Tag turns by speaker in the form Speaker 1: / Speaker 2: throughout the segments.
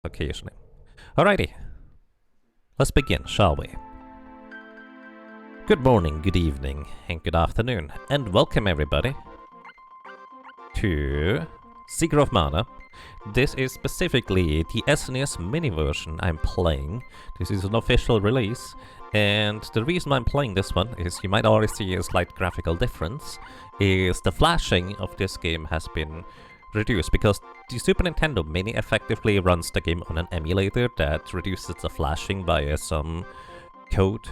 Speaker 1: occasionally. Alrighty, let's begin, shall we? Good morning, good evening, and good afternoon, and welcome everybody to Seeker of Mana. This is specifically the SNES mini version I'm playing. This is an official release, and the reason I'm playing this one is you might already see a slight graphical difference, is the flashing of this game has been reduced because the Super Nintendo Mini effectively runs the game on an emulator that reduces the flashing via some code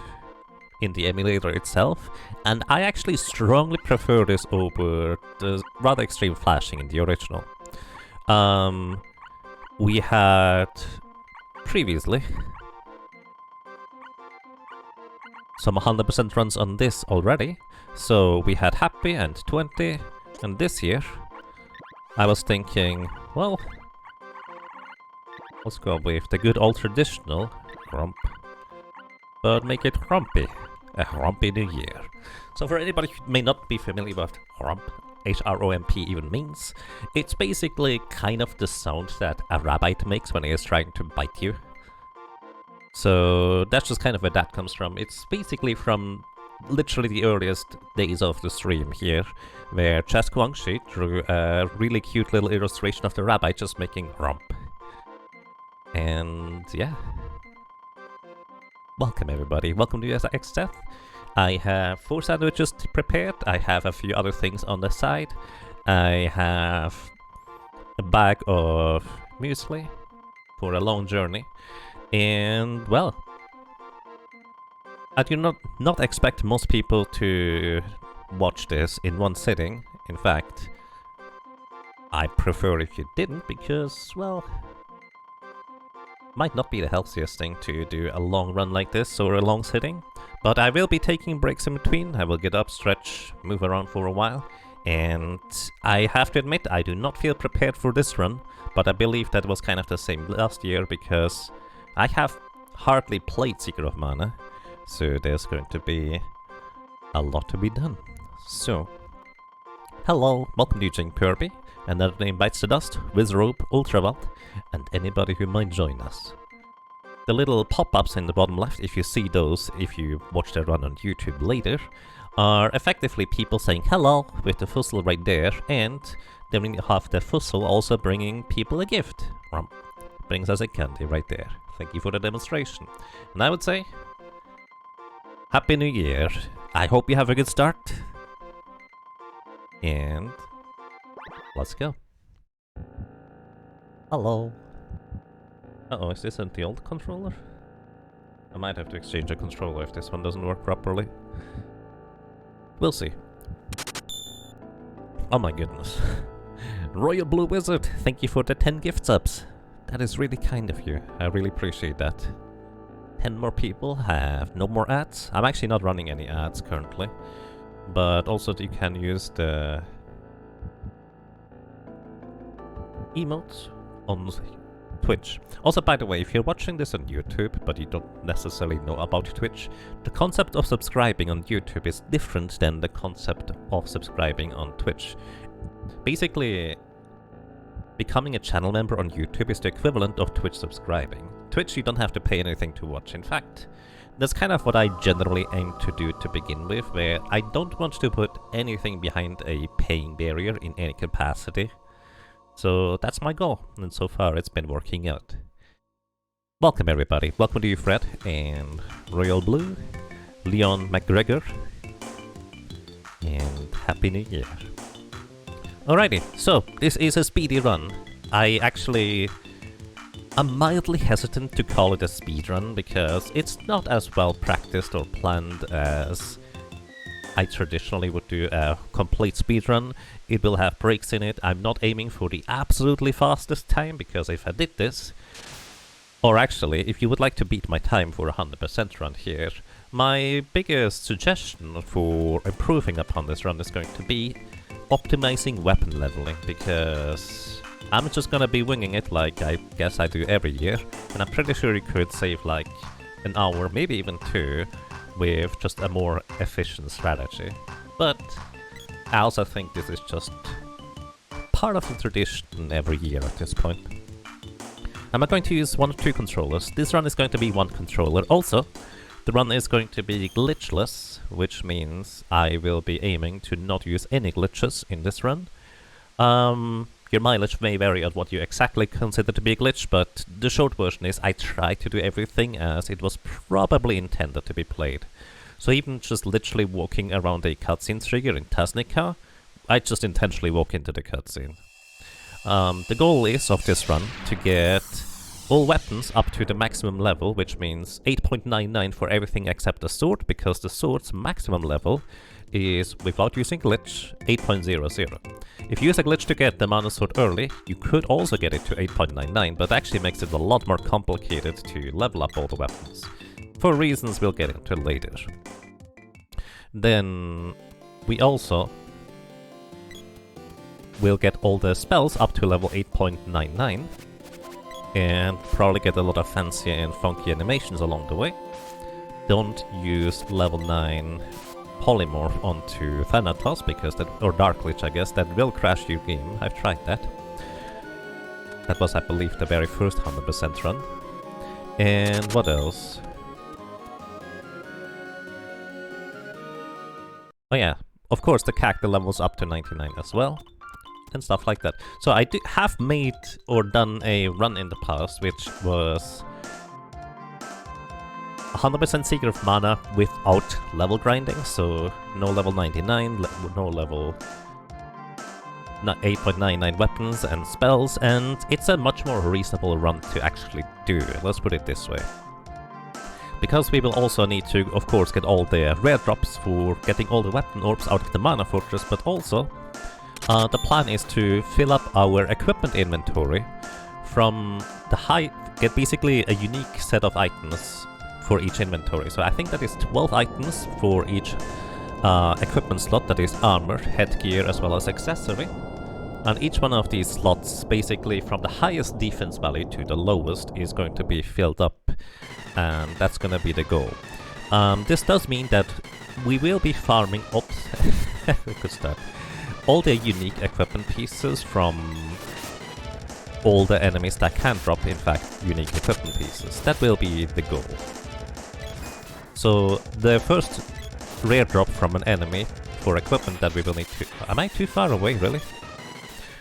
Speaker 1: in the emulator itself, and I actually strongly prefer this over the rather extreme flashing in the original. We had previously some 100% runs on this already, so we had Happy and 20, and this year I was thinking, well, let's go with the good old traditional Grump, but make it Hrumpy. A Hrumpy New Year. So for anybody who may not be familiar with Hrump, H-R-O-M-P even means, it's basically kind of the sound that a rabbit makes when he is trying to bite you. So that's just kind of where that comes from. It's basically from literally the earliest days of the stream here, where Chas Guangxi drew a really cute little illustration of the rabbit just making Hrump. And yeah. Welcome everybody, welcome to USX Death. I have 4 sandwiches prepared, I have a few other things on the side. I have a bag of muesli for a long journey. And well, I do not expect most people to watch this in one sitting. In fact, I prefer if you didn't because, well, might not be the healthiest thing to do a long run like this or a long sitting, but I will be taking breaks in between. I will get up, stretch, move around for a while, and I have to admit I do not feel prepared for this run, but I believe that was kind of the same last year because I have hardly played Seeker of Mana, so there's going to be a lot to be done. So, hello, welcome to Jing Kirby, Another Name Bites the Dust, Wizrobe, Ultravalt, and anybody who might join us. The little pop-ups in the bottom left, if you see those, if you watch the run on YouTube later, are effectively people saying hello with the fuzzle right there, and then we have the fuzzle also bringing people a gift. Brings us a candy right there. Thank you for the demonstration. And I would say, Happy New Year. I hope you have a good start. And let's go. Hello. Uh-oh, is this the old controller? I might have to exchange a controller if this one doesn't work properly. We'll see. Oh my goodness. Royal Blue Wizard, thank you for the 10 gift subs. That is really kind of you. I really appreciate that. 10 more people have no more ads. I'm actually not running any ads currently. But also you can use the emotes on Twitch. Also, by the way, if you're watching this on YouTube, but you don't necessarily know about Twitch, the concept of subscribing on YouTube is different than the concept of subscribing on Twitch. Basically, becoming a channel member on YouTube is the equivalent of Twitch subscribing. Twitch, you don't have to pay anything to watch. In fact, that's kind of what I generally aim to do to begin with, where I don't want to put anything behind a paying barrier in any capacity. So that's my goal, and so far it's been working out. Welcome everybody, welcome to you Fred, and Royal Blue, Leon McGregor, and Happy New Year. Alrighty, so this is a speedy run. I'm mildly hesitant to call it a speedrun because it's not as well practiced or planned as I traditionally would do a complete speedrun. It will have breaks in it. I'm not aiming for the absolutely fastest time because if I did this, or actually if you would like to beat my time for a 100% run here, my biggest suggestion for improving upon this run is going to be optimizing weapon leveling, because I'm just gonna be winging it like I guess I do every year, and I'm pretty sure you could save like an hour, maybe even 2, with just a more efficient strategy. But I also think this is just part of the tradition every year at this point. Am I going to use 1 or 2 controllers? This run is going to be 1 controller. Also, the run is going to be glitchless, which means I will be aiming to not use any glitches in this run. Your mileage may vary on what you exactly consider to be a glitch, but the short version is I try to do everything as it was probably intended to be played. So even just literally walking around a cutscene trigger in Tasnica, I just intentionally walk into the cutscene. The goal is of this run to get all weapons up to the maximum level, which means 8.99 for everything except the sword, because the sword's maximum level is, without using glitch, 8.00. If you use a glitch to get the mana sword early, you could also get it to 8.99, but actually makes it a lot more complicated to level up all the weapons, for reasons we'll get into later. Then we also will get all the spells up to level 8.99, and probably get a lot of fancy and funky animations along the way. Don't use level 9 polymorph onto Thanatos, because that, or Dark Lich I guess, that will crash your game. I've tried that. That was, I believe, the very first 100% run. And what else? Oh yeah, of course the character levels up to 99 as well, and stuff like that. So I have made or done a run in the past which was 100% Seeker of Mana without level grinding, so no level 99, no level 8.99 weapons and spells, and it's a much more reasonable run to actually do, let's put it this way. Because we will also need to, of course, get all the rare drops for getting all the weapon orbs out of the Mana Fortress, but also the plan is to fill up our equipment inventory from the get basically a unique set of items for each inventory. So I think that is 12 items for each equipment slot, that is armor, headgear, as well as accessory. And each one of these slots, basically from the highest defense value to the lowest, is going to be filled up, and that's going to be the goal. This does mean that we will be farming good start. All the unique equipment pieces from all the enemies that can drop, in fact, unique equipment pieces. That will be the goal. So the first rare drop from an enemy for equipment that we will need to... Am I too far away, really?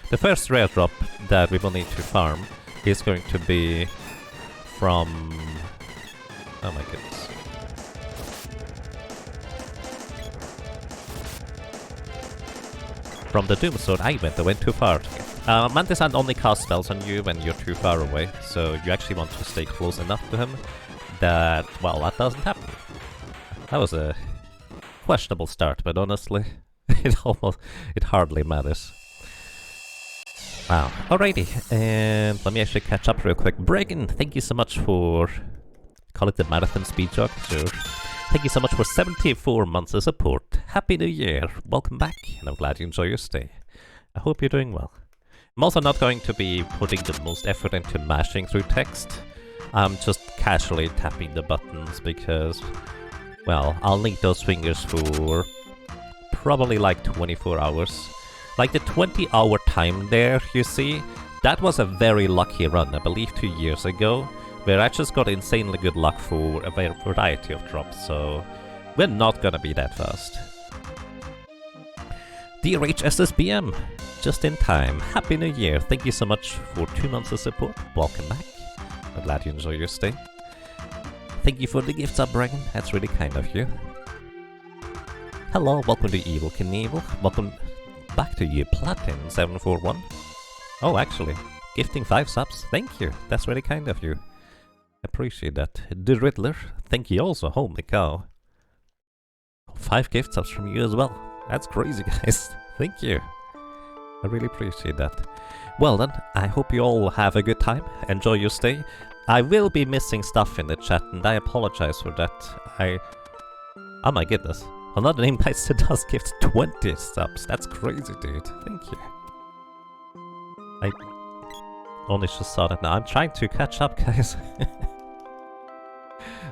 Speaker 1: The first rare drop that we will need to farm is going to be from... Oh my goodness. From the Doom Sword, I went too far. Mantis Hand only casts spells on you when you're too far away, so you actually want to stay close enough to him that, well, that doesn't happen. That was a questionable start, but honestly, it hardly matters. Wow. Alrighty, and let me actually catch up real quick. Bregan, thank you so much for... Call it the marathon speed jog? Sure. Thank you so much for 74 months of support. Happy New Year. Welcome back, and I'm glad you enjoy your stay. I hope you're doing well. I'm also not going to be putting the most effort into mashing through text. I'm just casually tapping the buttons because, well, I'll need those fingers for probably like 24 hours. Like the 20-hour time there, you see, that was a very lucky run, I believe 2 years ago, where I just got insanely good luck for a variety of drops, so we're not gonna be that fast. DRHSSBM, just in time. Happy New Year. Thank you so much for 2 months of support. Welcome back. I'm glad you enjoy your stay. Thank you for the gifts up, Dragon. That's really kind of you. Hello, welcome to Evil Knievel. Welcome back to you, Platin741. Oh, actually, gifting 5 subs. Thank you. That's really kind of you. Appreciate that. The Riddler. Thank you also. Holy cow. 5 gift subs from you as well. That's crazy, guys. Thank you. I really appreciate that. Well then, I hope you all have a good time. Enjoy your stay. I will be missing stuff in the chat, and I apologize for that. Oh my goodness. Another name Meister does gift 20 subs. That's crazy, dude. Thank you. I only just saw that now. I'm trying to catch up, guys.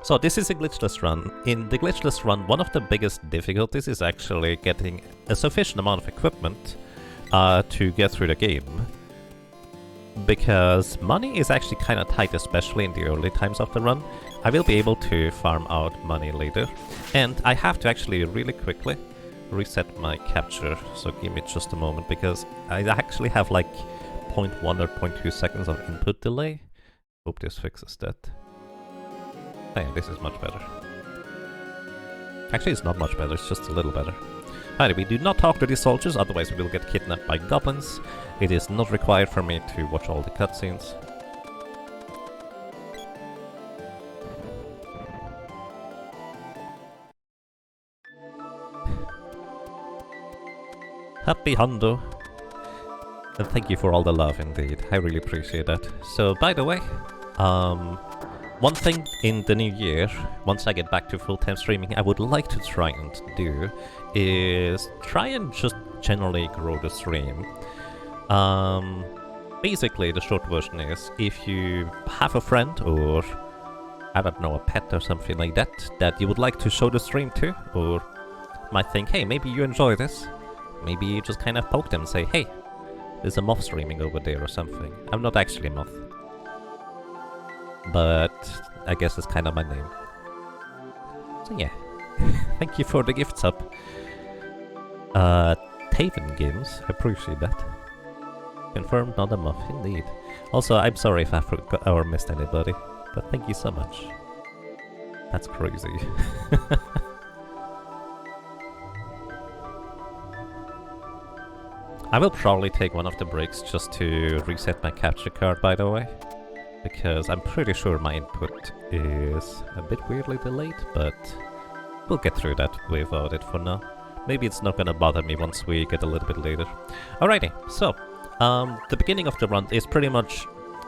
Speaker 1: So this is a glitchless run. In the glitchless run, one of the biggest difficulties is actually getting a sufficient amount of equipment to get through the game. because money is actually kind of tight, especially in the early times of the run. I will be able to farm out money later, and I have to actually really quickly reset my capture, so give me just a moment, because I actually have like 0.1 or 0.2 seconds of input delay. Hope this fixes that. Oh yeah, this is much better. Actually, it's not much better, it's just a little better. Alright, we do not talk to these soldiers, otherwise we will get kidnapped by goblins. It is not required for me to watch all the cutscenes. Happy Hundo! And thank you for all the love indeed, I really appreciate that. So, by the way, one thing in the new year, once I get back to full-time streaming, I would like to try and do is try and just generally grow the stream. Basically, the short version is, if you have a friend or, I don't know, a pet or something like that, that you would like to show the stream to, or might think, hey, maybe you enjoy this, maybe you just kind of poke them and say, hey, there's a moth streaming over there or something. I'm not actually a moth, but I guess it's kind of my name. So yeah, thank you for the gift sub. Taven Games, I appreciate that. Confirmed, not a moth, indeed. Also, I'm sorry if I forgot or missed anybody, but thank you so much. That's crazy. I will probably take one of the breaks just to reset my capture card, by the way, because I'm pretty sure my input is a bit weirdly delayed, but we'll get through that without it for now. Maybe it's not gonna bother me once we get a little bit later. Alrighty, so, the beginning of the run is pretty much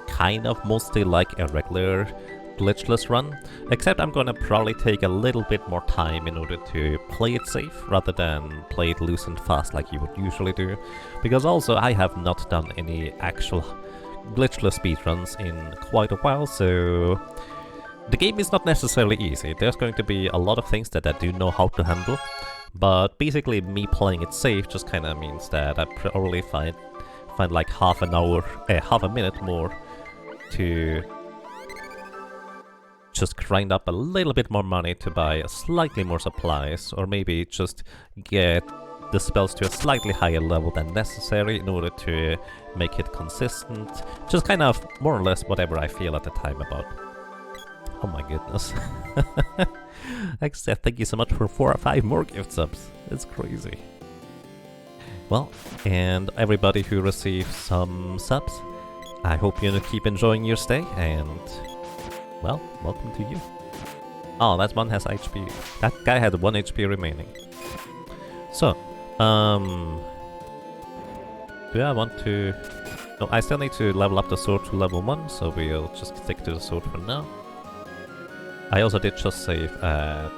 Speaker 1: kind of mostly like a regular glitchless run, except I'm gonna probably take a little bit more time in order to play it safe, rather than play it loose and fast like you would usually do, because also I have not done any actual glitchless speedruns in quite a while, so the game is not necessarily easy. There's going to be a lot of things that I do know how to handle, but basically me playing it safe just kinda means that I probably find like half a minute more to just grind up a little bit more money to buy slightly more supplies, or maybe just get the spells to a slightly higher level than necessary in order to make it consistent. Just kind of more or less whatever I feel at the time about. Oh my goodness. Except thank you so much for 4 or 5 more gift subs. It's crazy. Well, and everybody who receives some subs, I hope you keep enjoying your stay, and well, welcome to you. Oh, that one has HP. That guy had 1 HP remaining. So, do I want to... No, I still need to level up the sword to level 1, so we'll just stick to the sword for now. I also did just save at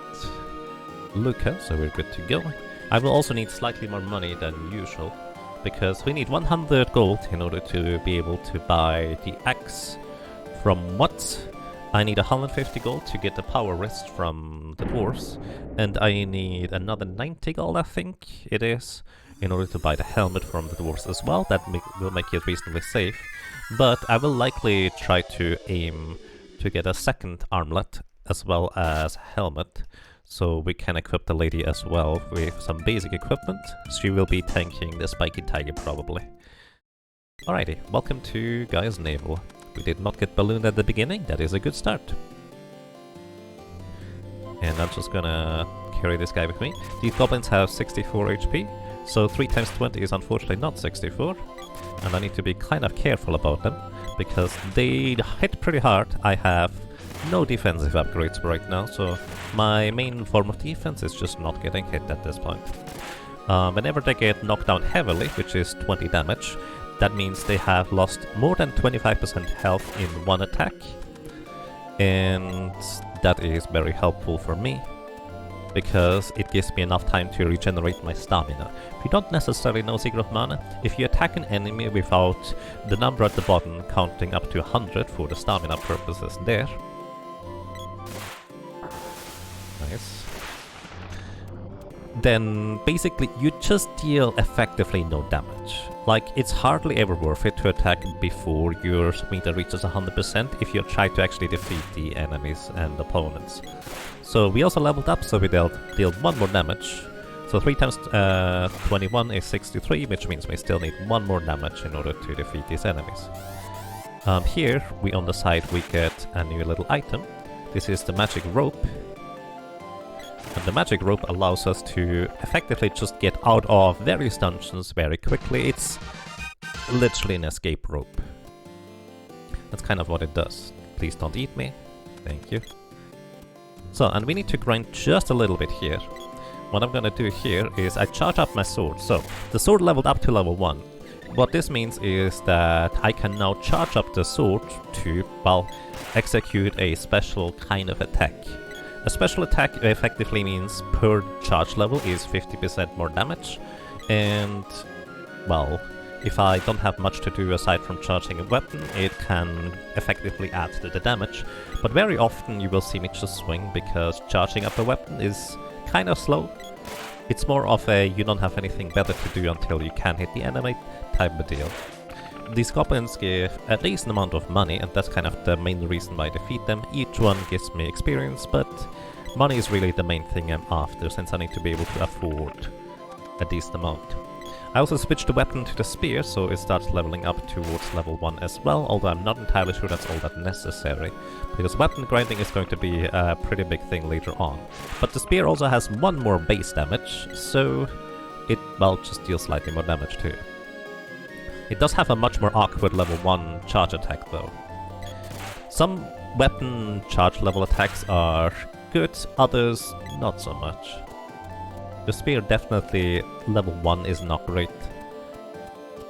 Speaker 1: Luca, so we're good to go. I will also need slightly more money than usual, because we need 100 gold in order to be able to buy the axe from what? I need 150 gold to get the power wrist from the dwarves, and I need another 90 gold, I think it is, in order to buy the helmet from the dwarves as well. That will make it reasonably safe, but I will likely try to aim to get a second armlet as well as a helmet, so we can equip the lady as well with some basic equipment. She will be tanking the Spiky Tiger probably. Alrighty, welcome to Gaia's Navel. We did not get ballooned at the beginning, that is a good start. And I'm just gonna carry this guy with me. These goblins have 64 HP, so 3 times 20 is unfortunately not 64. And I need to be kind of careful about them, because they hit pretty hard. I have no defensive upgrades right now, so my main form of defense is just not getting hit at this point. Whenever they get knocked down heavily, which is 20 damage, that means they have lost more than 25% health in one attack, and that is very helpful for me, because it gives me enough time to regenerate my stamina. If you don't necessarily know Secret of Mana, if you attack an enemy without the number at the bottom counting up to 100 for the stamina purposes there. Nice. then basically you just deal effectively no damage. Like, it's hardly ever worth it to attack before your meter reaches 100% if you try to actually defeat the enemies and opponents. So we also leveled up, so we dealt 1 more damage. So 3 times 21 is 63, which means we still need 1 more damage in order to defeat these enemies. Here, on the side, we get a new little item. This is the magic rope. And the magic rope allows us to effectively just get out of various dungeons very quickly. It's literally an escape rope. That's kind of what it does. Please don't eat me. Thank you. So, and we need to grind just a little bit here. What I'm gonna do here is I charge up my sword. So, the sword leveled up to level 1. What this means is that I can now charge up the sword to, well, execute a special kind of attack. A special attack effectively means per charge level is 50% more damage, and, well, if I don't have much to do aside from charging a weapon, it can effectively add to the damage. But very often you will see me just swing, because charging up a weapon is kind of slow. It's more of a you don't have anything better to do until you can hit the enemy type of deal. These goblins give a decent amount of money, and that's kind of the main reason why I defeat them. Each one gives me experience, but money is really the main thing I'm after, since I need to be able to afford a decent amount. I also switched the weapon to the spear, so it starts leveling up towards level 1 as well, although I'm not entirely sure that's all that necessary, because weapon grinding is going to be a pretty big thing later on. But the spear also has 1 more base damage, so it, well, just deals slightly more damage too. It does have a much more awkward level 1 charge attack though. Some weapon charge level attacks are good, others not so much. The spear definitely level 1 is not great.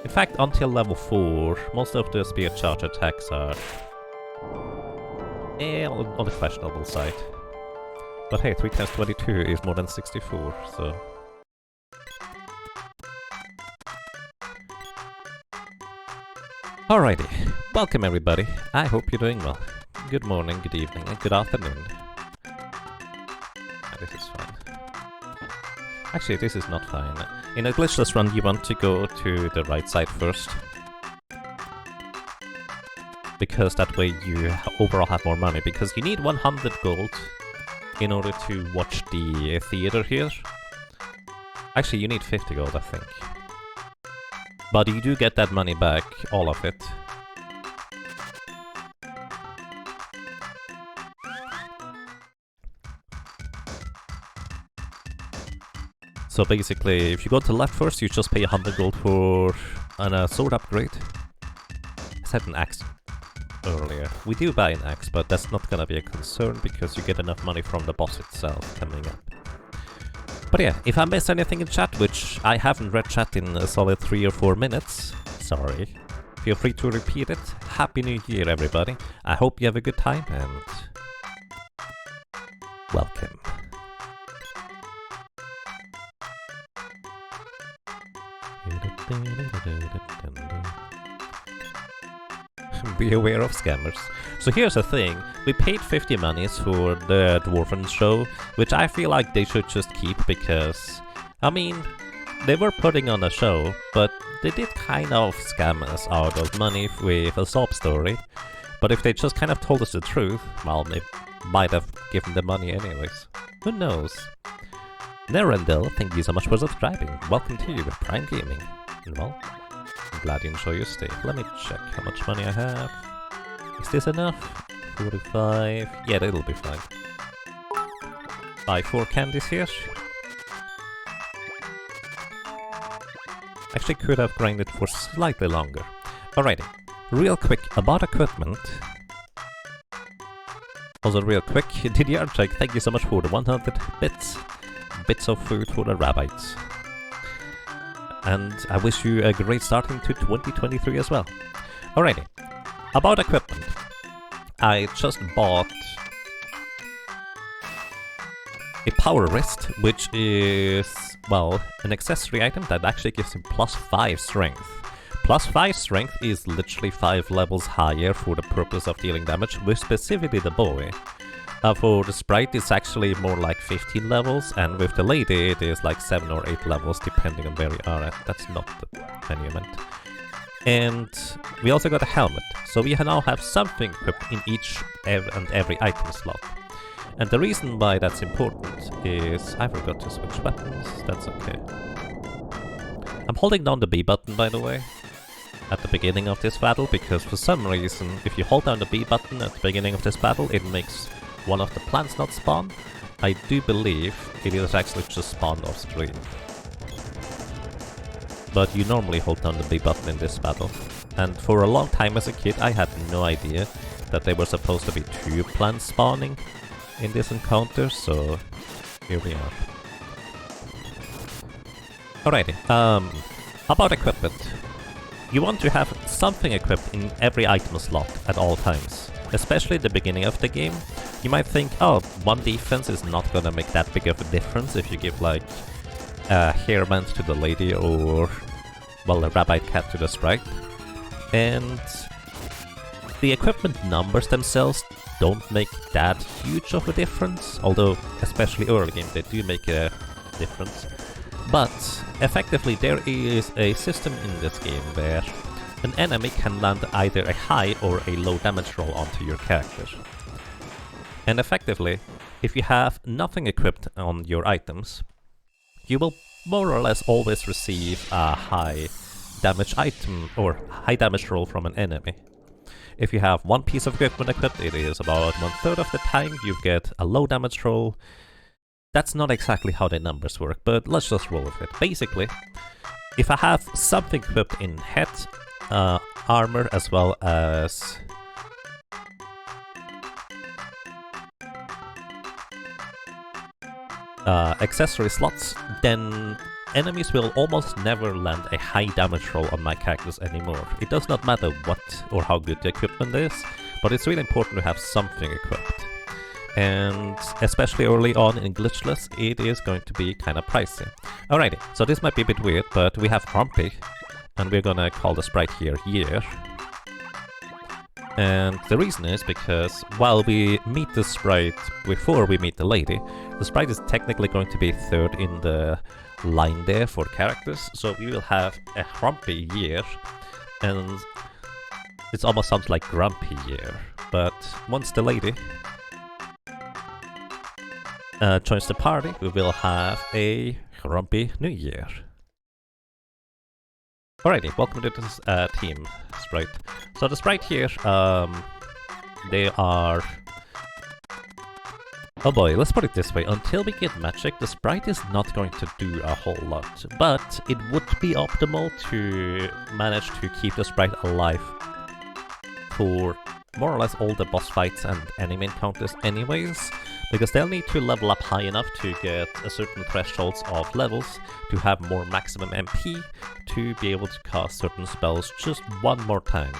Speaker 1: In fact, until level 4, most of the spear charge attacks are on the questionable side. But hey, 3 times 22 is more than 64, so... Alrighty, welcome everybody. I hope you're doing well. Good morning, good evening, and good afternoon. This is fine. Actually, this is not fine. In a glitchless run, you want to go to the right side first. Because that way you overall have more money. Because you need 100 gold in order to watch the theater here. Actually, you need 50 gold, I think. But you do get that money back, all of it. So basically, if you go to the left first, you just pay 100 gold for a sword upgrade. I said an axe earlier. We do buy an axe, but that's not gonna be a concern because you get enough money from the boss itself coming up. But yeah, if I missed anything in chat, which I haven't read chat in a solid 3 or 4 minutes, sorry. Feel free to repeat it. Happy New Year, everybody. I hope you have a good time, and welcome. Be aware of scammers. So here's the thing, we paid 50 monies for the Dwarven show, which I feel like they should just keep because, I mean, they were putting on a show, but they did kind of scam us out of money with a sob story. But if they just kind of told us the truth, well, they might have given the money anyways. Who knows? Nerendel, thank you so much for subscribing. Welcome to you with Prime Gaming. And well, I'm glad you enjoy your stay. Let me check how much money I have. Is this enough? 45... yeah, that'll be fine. Buy 4 candies here. Actually could have grinded for slightly longer. Alrighty, real quick about equipment. Also real quick, Didier Check, thank you so much for the 100 bits of food for the rabbits. And I wish you a great start into 2023 as well. Alrighty, about equipment. I just bought a power wrist, which is, well, an accessory item that actually gives him +5 strength. +5 strength is literally 5 levels higher for the purpose of dealing damage with specifically the boy. For the sprite, it's actually more like 15 levels, and with the lady, it is like 7 or 8 levels, depending on where you are at. That's not the monument. And we also got a helmet, so we now have something equipped in each and every item slot. And the reason why that's important is I forgot to switch weapons. That's okay. I'm holding down the B button, by the way, at the beginning of this battle, because for some reason, if you hold down the B button at the beginning of this battle, it makes one of the plants not spawn. I do believe it is actually just spawned off screen. But you normally hold down the B button in this battle. And for a long time as a kid, I had no idea that there were supposed to be 2 plants spawning in this encounter, so here we are. Alrighty, about equipment. You want to have something equipped in every item slot at all times, especially at the beginning of the game. You might think, oh, 1 defense is not gonna make that big of a difference if you give like a hairband to the lady or, well, a rabbit cat to the sprite. And the equipment numbers themselves don't make that huge of a difference, although especially early game they do make a difference. But effectively there is a system in this game where an enemy can land either a high or a low damage roll onto your character. And effectively, if you have nothing equipped on your items, you will more or less always receive a high damage item or high damage roll from an enemy. If you have 1 piece of equipment equipped, it is about 1/3 of the time you get a low damage roll. That's not exactly how the numbers work, but let's just roll with it. Basically, if I have something equipped in head, armor, as well as accessory slots, then enemies will almost never land a high damage roll on my characters anymore. It does not matter what or how good the equipment is, but it's really important to have something equipped. And especially early on in glitchless, it is going to be kind of pricey. Alrighty, so this might be a bit weird, but we have Grumpy, and we're gonna call the sprite here Year. And the reason is because while we meet the sprite before we meet the lady, the sprite is technically going to be 3rd in the line there for characters, so we will have a Grumpy Year, and it almost sounds like Grumpy Year. But once the lady joins the party, we will have a Grumpy New Year. Alrighty, welcome to this team, sprite. So the sprite here, they are... Oh boy, let's put it this way, until we get magic, the sprite is not going to do a whole lot, but it would be optimal to manage to keep the sprite alive for more or less all the boss fights and enemy encounters anyways, because they'll need to level up high enough to get a certain thresholds of levels to have more maximum MP to be able to cast certain spells just 1 more time.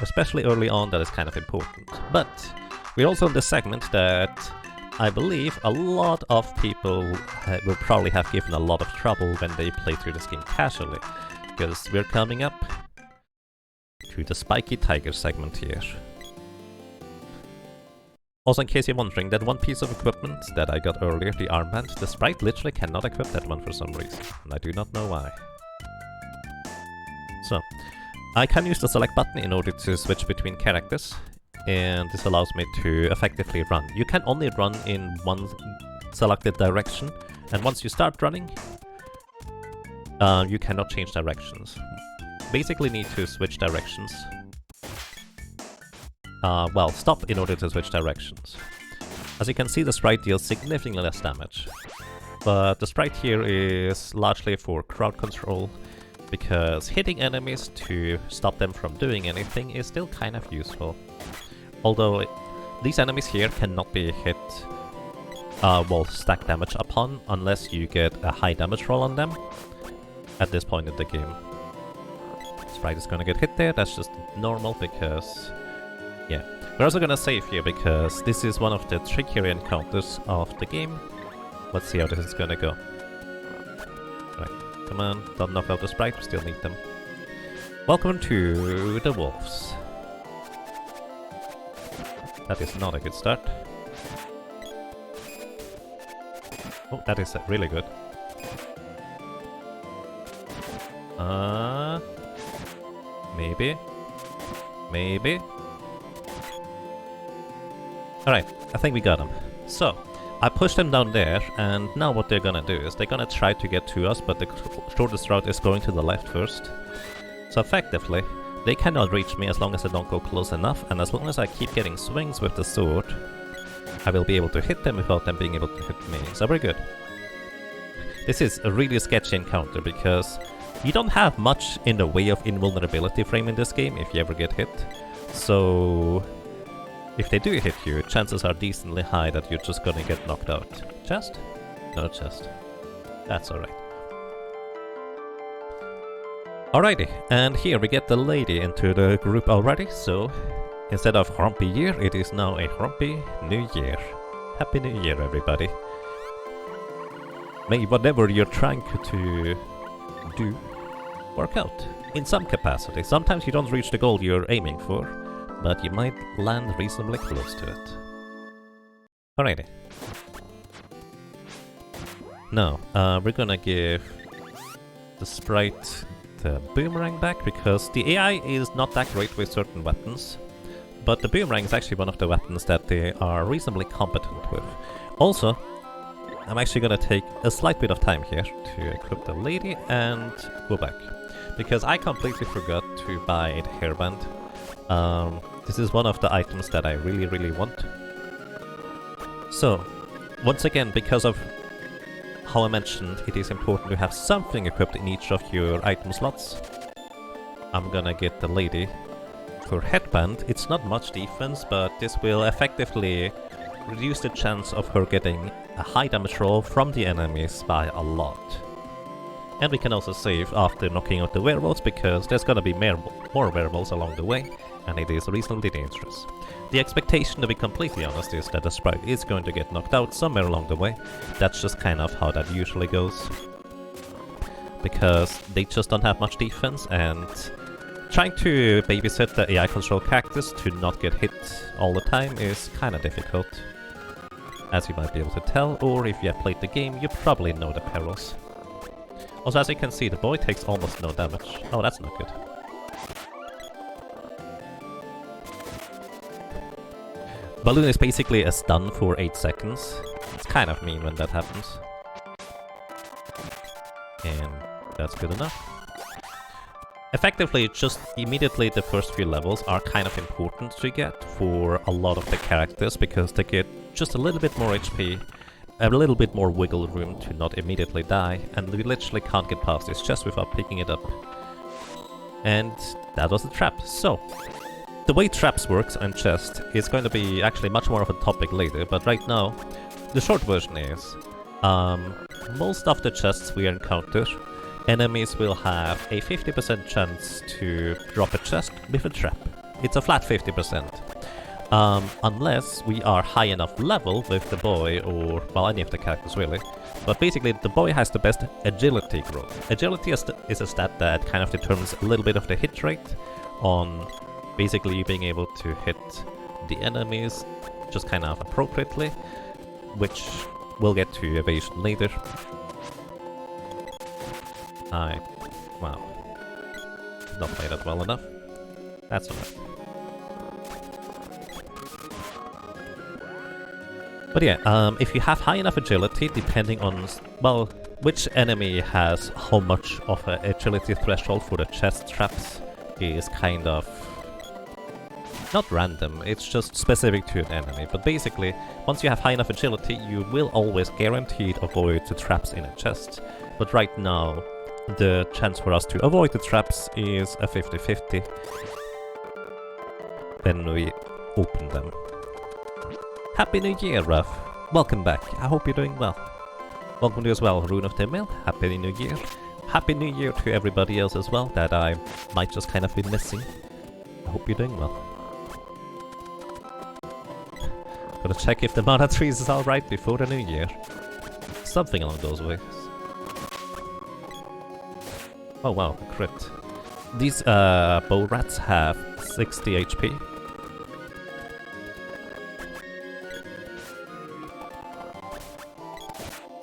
Speaker 1: Especially early on, that is kind of important. But we're also in this segment that I believe a lot of people will probably have given a lot of trouble when they play through this game casually, because we're coming up to the Spiky Tiger segment here. Also, in case you're wondering, that 1 piece of equipment that I got earlier, the armband, the sprite literally cannot equip that one for some reason, and I do not know why. So, I can use the select button in order to switch between characters, and this allows me to effectively run. You can only run in 1 selected direction, and once you start running, you cannot change directions. Basically need to switch directions. Well, stop in order to switch directions. As you can see, the sprite deals significantly less damage. But the sprite here is largely for crowd control, because hitting enemies to stop them from doing anything is still kind of useful. Although these enemies here cannot be hit, well, stack damage upon unless you get a high damage roll on them at this point in the game. Sprite is gonna get hit there, that's just normal because... yeah. We're also gonna save here because this is one of the trickier encounters of the game. Let's see how this is gonna go. Right, come on, don't knock out the sprite, we still need them. Welcome to the wolves. That is not a good start. Oh, that is really good. Maybe. Maybe. Alright, I think we got him. So, I pushed them down there, and now what they're gonna do is they're gonna try to get to us, but the shortest route is going to the left first. So effectively, they cannot reach me as long as I don't go close enough, and as long as I keep getting swings with the sword, I will be able to hit them without them being able to hit me. So we're good. This is a really sketchy encounter because you don't have much in the way of invulnerability frame in this game if you ever get hit. So if they do hit you, chances are decently high that you're just gonna get knocked out. Chest? No chest. That's alright. Alrighty, and here we get the lady into the group already, so instead of Grumpy Year, it is now a Grumpy New Year. Happy New Year, everybody. May whatever you're trying to do work out in some capacity. Sometimes you don't reach the goal you're aiming for, but you might land reasonably close to it. Alrighty. Now, we're gonna give the sprite the boomerang back, because the AI is not that great with certain weapons, but the boomerang is actually one of the weapons that they are reasonably competent with. Also, I'm actually gonna take a slight bit of time here to equip the lady and go back, because I completely forgot to buy the hairband. This is one of the items that I really want. So, once again, because of how I mentioned, it is important to have something equipped in each of your item slots. I'm gonna get the lady for headband. It's not much defense, but this will effectively reduce the chance of her getting a high damage roll from the enemies by a lot. And we can also save after knocking out the werewolves, because there's gonna be more werewolves along the way, and it is reasonably dangerous. The expectation, to be completely honest, is that the sprite is going to get knocked out somewhere along the way. That's just kind of how that usually goes, because they just don't have much defense, and trying to babysit the AI control cactus to not get hit all the time is kind of difficult, as you might be able to tell, or if you have played the game, you probably know the perils. Also, as you can see, the boy takes almost no damage. Oh, that's not good. Balloon is basically a stun for 8 seconds. It's kind of mean when that happens. And that's good enough. Effectively, just immediately the first few levels are kind of important to get for a lot of the characters, because they get just a little bit more HP, a little bit more wiggle room to not immediately die, and we literally can't get past this chest without picking it up. And that was the trap. So, the way traps works and chest is going to be actually much more of a topic later, but right now, the short version is, most of the chests we encounter, enemies will have a 50% chance to drop a chest with a trap. It's a flat 50%. Unless we are high enough level with the boy, or, well, any of the characters really. But basically, the boy has the best agility growth. Agility is a stat that kind of determines a little bit of the hit rate on basically being able to hit the enemies just kind of appropriately, which we'll get to evasion later. Wow. Did not play that well enough. That's alright. But yeah, if you have high enough agility, depending on, well, which enemy has how much of an agility threshold for the chest traps is kind of not random, it's just specific to an enemy. But basically, once you have high enough agility, you will always guaranteed avoid the traps in a chest. But right now, the chance for us to avoid the traps is a 50-50 when we open them. Happy New Year, Ruff! Welcome back, I hope you're doing well. Welcome to you as well, Rune of Timil. Happy New Year. Happy New Year to everybody else as well that I might just kind of be missing. I hope you're doing well. Gotta check if the mana trees is alright before the new year. Something along those ways. Oh wow, a crit. These bow rats have 60 HP.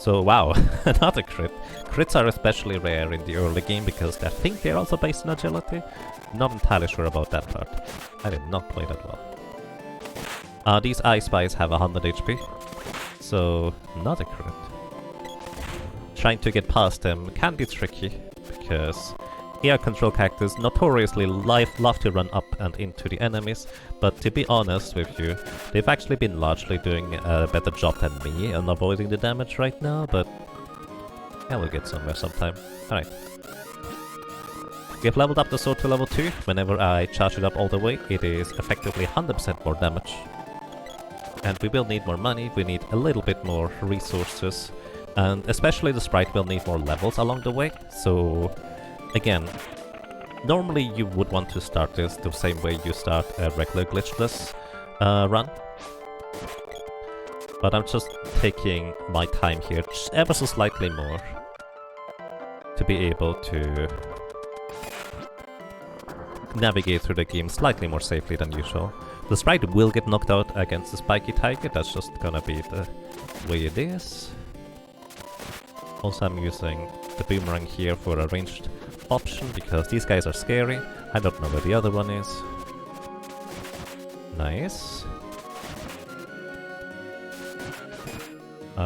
Speaker 1: So wow, another crit. Crits are especially rare in the early game because I think they're also based on agility. Not entirely sure about that part. I did not play that well. These I Spies have 100 HP, so not a crit. Trying to get past them can be tricky because AI control characters notoriously love to run up and into the enemies, but to be honest with you, they've actually been largely doing a better job than me on avoiding the damage right now, but yeah, we'll get somewhere sometime. Alright. We have leveled up the sword to level 2. Whenever I charge it up all the way, it is effectively 100% more damage. And we will need more money, we need a little bit more resources, and especially the sprite will need more levels along the way, so again, normally you would want to start this the same way you start a regular glitchless run. But I'm just taking my time here just ever so slightly more to be able to navigate through the game slightly more safely than usual. The sprite will get knocked out against the Spiky Tiger, that's just gonna be the way it is. Also I'm using the boomerang here for a ranged option because these guys are scary. I don't know where the other one is. Nice.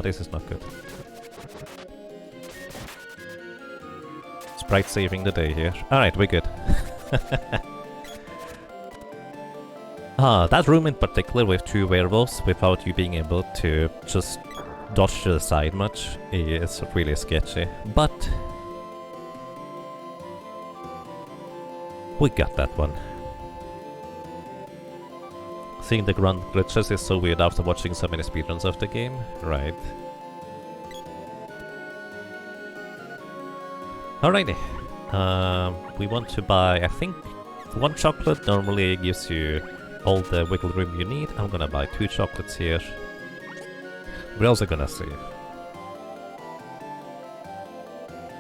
Speaker 1: This is not good. Sprite saving the day here. Alright, we're good. That room in particular with 2 werewolves without you being able to just dodge to the side much is really sketchy. But we got that one. Seeing the grunt glitches is so weird after watching so many speedruns of the game. Right. Alrighty. We want to buy, I think, 1 chocolate normally gives you all the wiggle room you need. I'm gonna buy 2 chocolates here. We're also gonna save.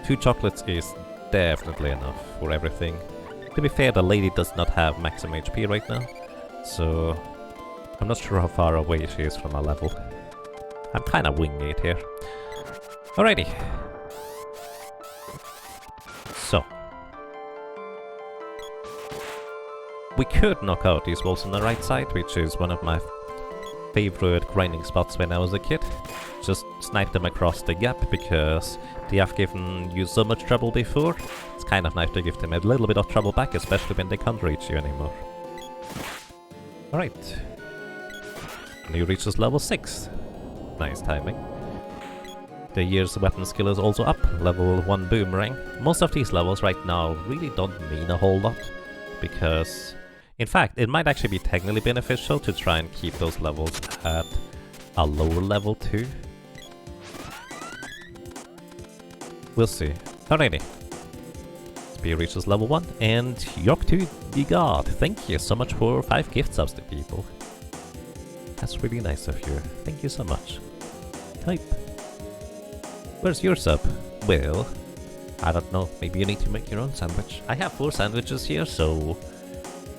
Speaker 1: 2 chocolates is definitely enough for everything. To be fair, the lady does not have maximum HP right now, so I'm not sure how far away she is from our level. I'm kinda winging it here. Alrighty. So. We could knock out these wolves on the right side, which is one of my favorite grinding spots when I was a kid. Just snipe them across the gap because they have given you so much trouble before. It's kind of nice to give them a little bit of trouble back, especially when they can't reach you anymore. Alright. And he reaches level 6. Nice timing. The year's weapon skill is also up, level 1 boomerang. Most of these levels right now really don't mean a whole lot, because in fact, it might actually be technically beneficial to try and keep those levels at a lower level too. We'll see. Alrighty. Spear reaches level 1, and York to Gigas. Thank you so much for 5 gift subs to people. That's really nice of you. Thank you so much. Type. Where's your sub? Well, I don't know. Maybe you need to make your own sandwich. I have 4 sandwiches here, so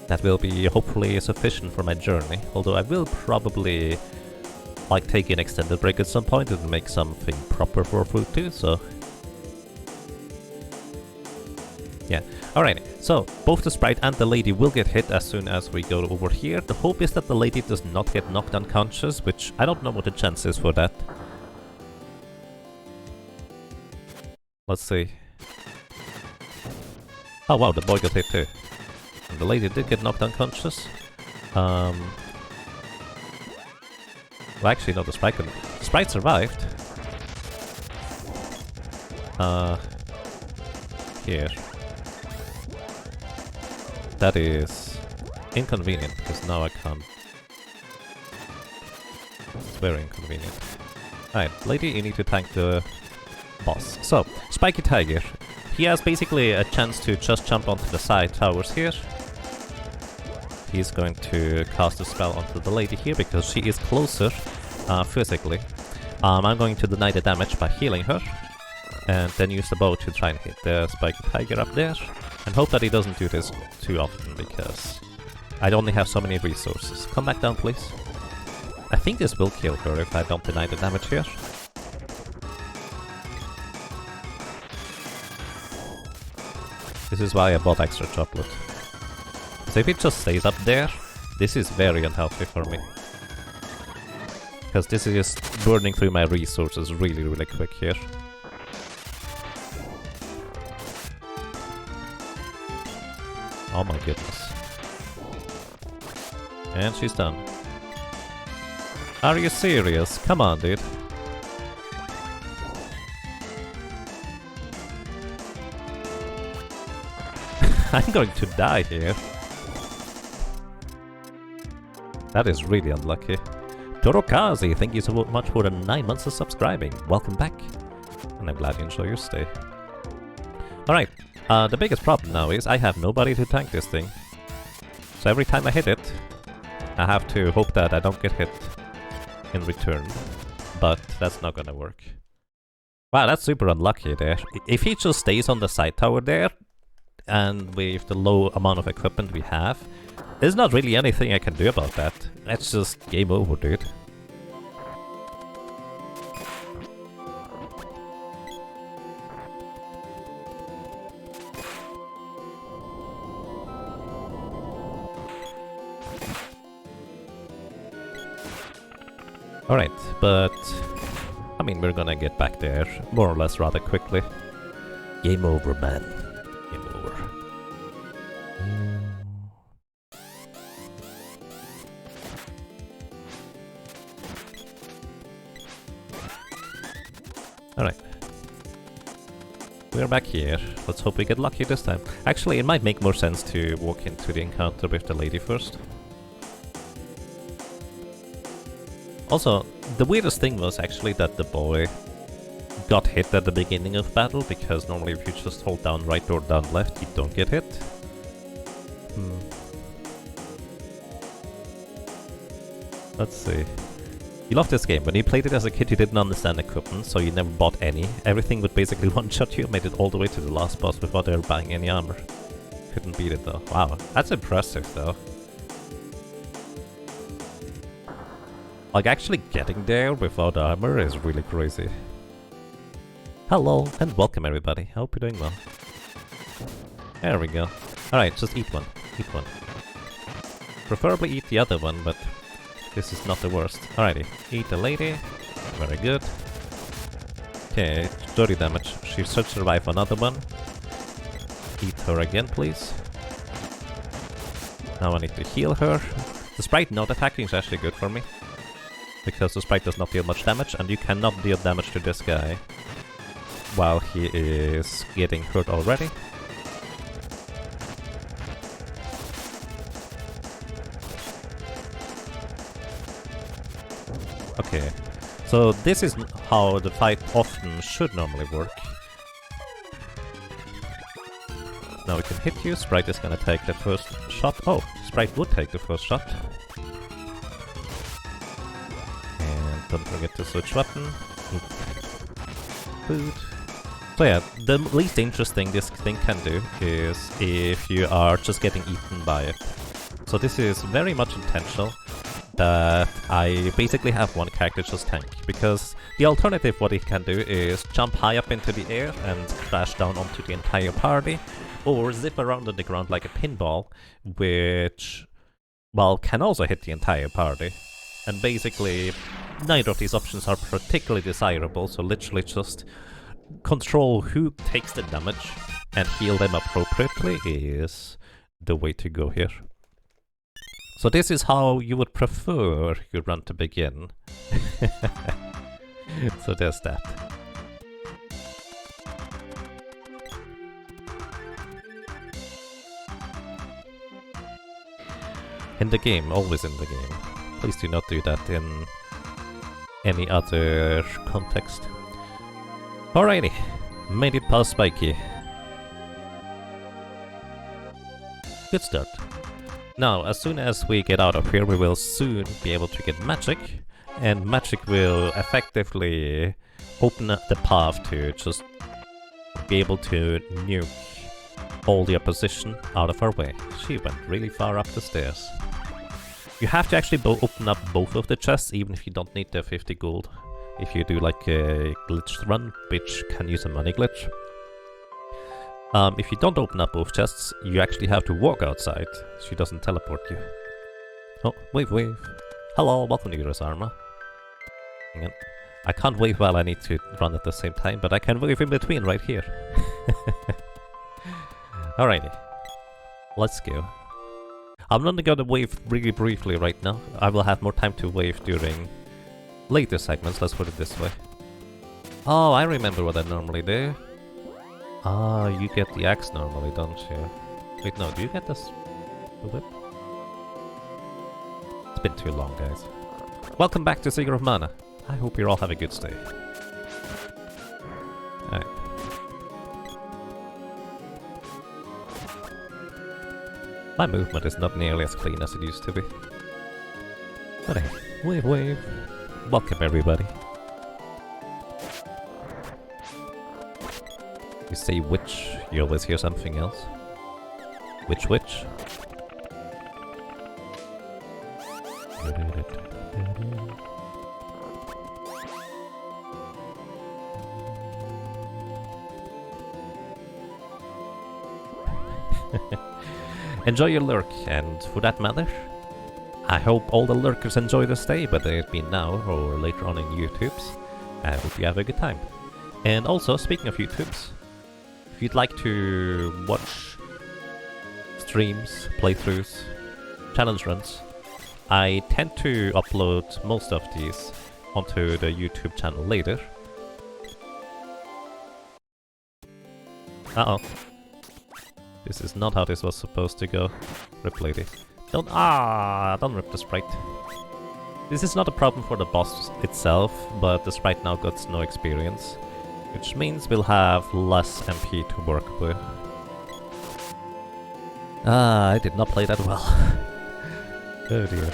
Speaker 1: that will be hopefully sufficient for my journey. Although I will probably like take an extended break at some point and make something proper for food too, so yeah. Alright, so both the sprite and the lady will get hit as soon as we go over here. The hope is that the lady does not get knocked unconscious, which I don't know what the chance is for that. Let's see. Oh wow, the boy got hit too. And the lady did get knocked unconscious. Well, actually, no, the sprite couldn't. The sprite survived. Here. That is inconvenient, because now I can't. It's very inconvenient. Alright, lady, you need to tank the boss. So, Spiky Tiger. He has basically a chance to just jump onto the side towers here. He's going to cast a spell onto the lady here because she is closer physically. I'm going to deny the damage by healing her, and then use the bow to try and hit the Spiky Tiger up there, and hope that he doesn't do this too often because I only have so many resources. Come back down, please. I think this will kill her if I don't deny the damage here. This is why I bought extra chocolate. So if it just stays up there, this is very unhealthy for me. Because this is just burning through my resources really quick here. Oh my goodness. And she's done. Are you serious? Come on, dude. I'm going to die here. That is really unlucky. Torokazi, thank you so much for the 9 months of subscribing. Welcome back. And I'm glad you enjoy your stay. Alright, the biggest problem now is I have nobody to tank this thing. So every time I hit it, I have to hope that I don't get hit in return. But that's not gonna work. Wow, that's super unlucky there. If he just stays on the side tower there, and with the low amount of equipment we have, there's not really anything I can do about that. That's just game over, dude. Alright, but I mean, we're gonna get back there more or less rather quickly. Game over, man. Game over. Alright. We're back here. Let's hope we get lucky this time. Actually, it might make more sense to walk into the encounter with the lady first. Also, the weirdest thing was actually that the boy got hit at the beginning of battle, because normally if you just hold down right or down left, you don't get hit. Let's see. You loved this game. When you played it as a kid, you didn't understand equipment, so you never bought any. Everything would basically one-shot you, made it all the way to the last boss without ever buying any armor. Couldn't beat it though. Wow, that's impressive though. Like, actually getting there without armor is really crazy. Hello, and welcome everybody. Hope you're doing well. There we go. Alright, just eat one. Eat one. Preferably eat the other one, but this is not the worst. Alrighty, eat the lady. Very good. Okay, 30 damage. She should survive another one. Eat her again, please. Now I need to heal her. The sprite not attacking is actually good for me, because the sprite does not deal much damage, and you cannot deal damage to this guy while he is getting hurt already. Okay, so this is how the fight often should normally work. Now we can hit you, sprite is gonna take the first shot. Oh, sprite would take the first shot. Don't forget to switch weapon. Food. So yeah, the least interesting this thing can do is if you are just getting eaten by it. So this is very much intentional that I basically have one character just tank, because the alternative what it can do is jump high up into the air and crash down onto the entire party, or zip around on the ground like a pinball, which, well, can also hit the entire party. And basically, neither of these options are particularly desirable, so literally just control who takes the damage and heal them appropriately is the way to go here. So this is how you would prefer your run to begin. So there's that. In the game, always in the game. Please do not do that in any other context. Alrighty, made it past Spiky. Good start. Now, as soon as we get out of here, we will soon be able to get magic, and magic will effectively open up the path to just be able to nuke all the opposition out of our way. She went really far up the stairs. You have to actually open up both of the chests, even if you don't need the 50 gold. If you do like a glitched run, which can use a money glitch. If you don't open up both chests, you actually have to walk outside. She doesn't teleport you. Oh, wave, wave. Hello, welcome to Gigas Arma. Hang on. I can't wave while I need to run at the same time, but I can wave in between right here. Alrighty. Let's go. I'm only gonna wave really briefly right now. I will have more time to wave during later segments, let's put it this way. Oh, I remember what I normally do. Ah, you get the axe normally, don't you? Wait, no, do you get this? The whip? It's been too long, guys. Welcome back to Secret of Mana. I hope you all have a good stay. Alright. My movement is not nearly as clean as it used to be. But hey, wave wave. Welcome everybody. You say witch, you always hear something else. Witch witch. Enjoy your lurk, and for that matter, I hope all the lurkers enjoy the stay, whether it be now or later on in YouTubes. I hope you have a good time. And also, speaking of YouTubes, if you'd like to watch streams, playthroughs, challenge runs, I tend to upload most of these onto the YouTube channel later. Uh-oh. This is not how this was supposed to go. Rip lady. Don't rip the sprite. This is not a problem for the boss itself, but the sprite now got no experience, which means we'll have less MP to work with. I did not play that well. Oh dear.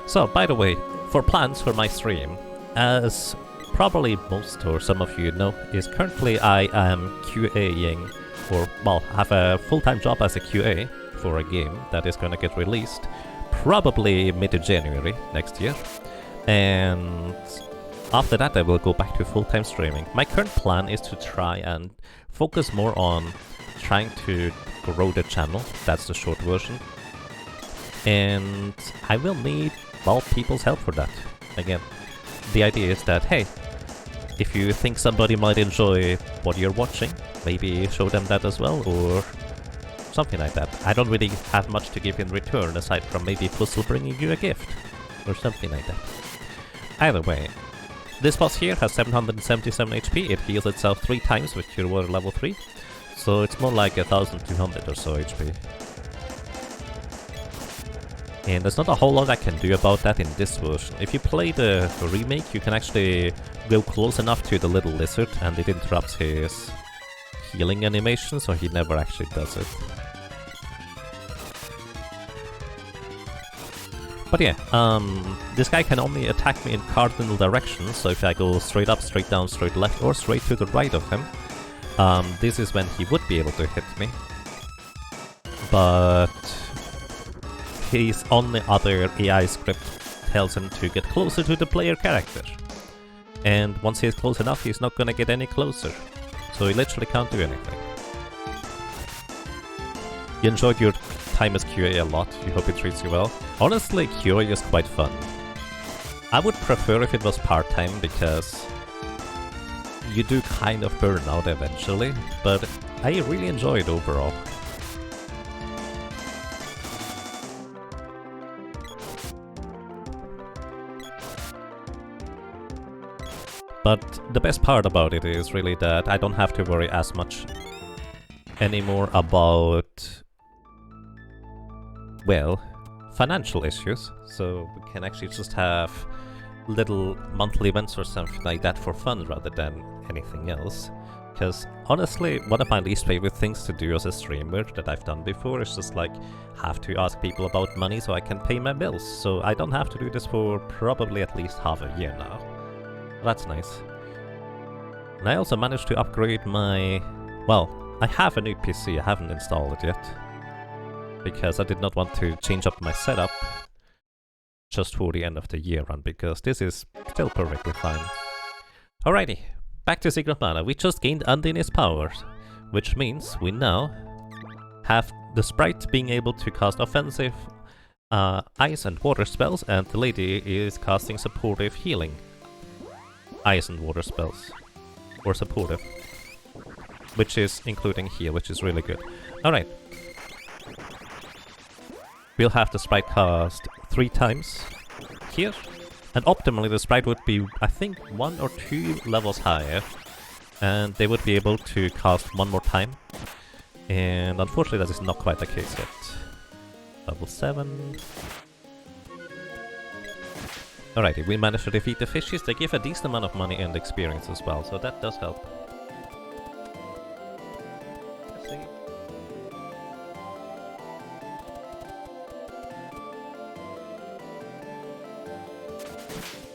Speaker 1: So, by the way, for plans for my stream, as probably most or some of you know, is currently I am QAing, or, well, have a full-time job as a QA for a game that is gonna get released probably mid-January next year. And after that I will go back to full-time streaming. My current plan is to try and focus more on trying to grow the channel, that's the short version. And I will need, well, people's help for that. Again, the idea is that, hey, if you think somebody might enjoy what you're watching, maybe show them that as well, or something like that. I don't really have much to give in return, aside from maybe Puzzle bringing you a gift, or something like that. Either way, this boss here has 777 HP, it heals itself 3 times with Cure Water level 3, so it's more like 1200 or so HP. And there's not a whole lot I can do about that in this version. If you play the remake, you can actually go close enough to the little lizard and it interrupts his healing animation, so he never actually does it. But yeah, this guy can only attack me in cardinal directions, so if I go straight up, straight down, straight left, or straight to the right of him, this is when he would be able to hit me. But his only other AI script tells him to get closer to the player character. And once he's close enough, he's not gonna get any closer. So he literally can't do anything. You enjoyed your time as QA a lot, you hope it treats you well. Honestly, QA is quite fun. I would prefer if it was part-time, because you do kind of burn out eventually, but I really enjoy it overall. But the best part about it is really that I don't have to worry as much anymore about, well, financial issues. So we can actually just have little monthly events or something like that for fun rather than anything else. Because honestly, one of my least favorite things to do as a streamer that I've done before is just like have to ask people about money so I can pay my bills. So I don't have to do this for probably at least half a year now. That's nice. And I also managed to upgrade my... well, I have a new PC, I haven't installed it yet. Because I did not want to change up my setup just for the end of the year run, because this is still perfectly fine. Alrighty, back to Secret Mana. We just gained Undin's powers. which means we now have the sprite being able to cast offensive ice and water spells, and the lady is casting supportive healing ice and water spells, or supportive, which is including heal, which is really good. Alright. We'll have the sprite cast 3 times here, and optimally the sprite would be, I think, 1 or 2 levels higher, and they would be able to cast 1 more time. And unfortunately that is not quite the case yet. Level 7. Alrighty, we managed to defeat the fishes. They give a decent amount of money and experience as well, so that does help. Let's see.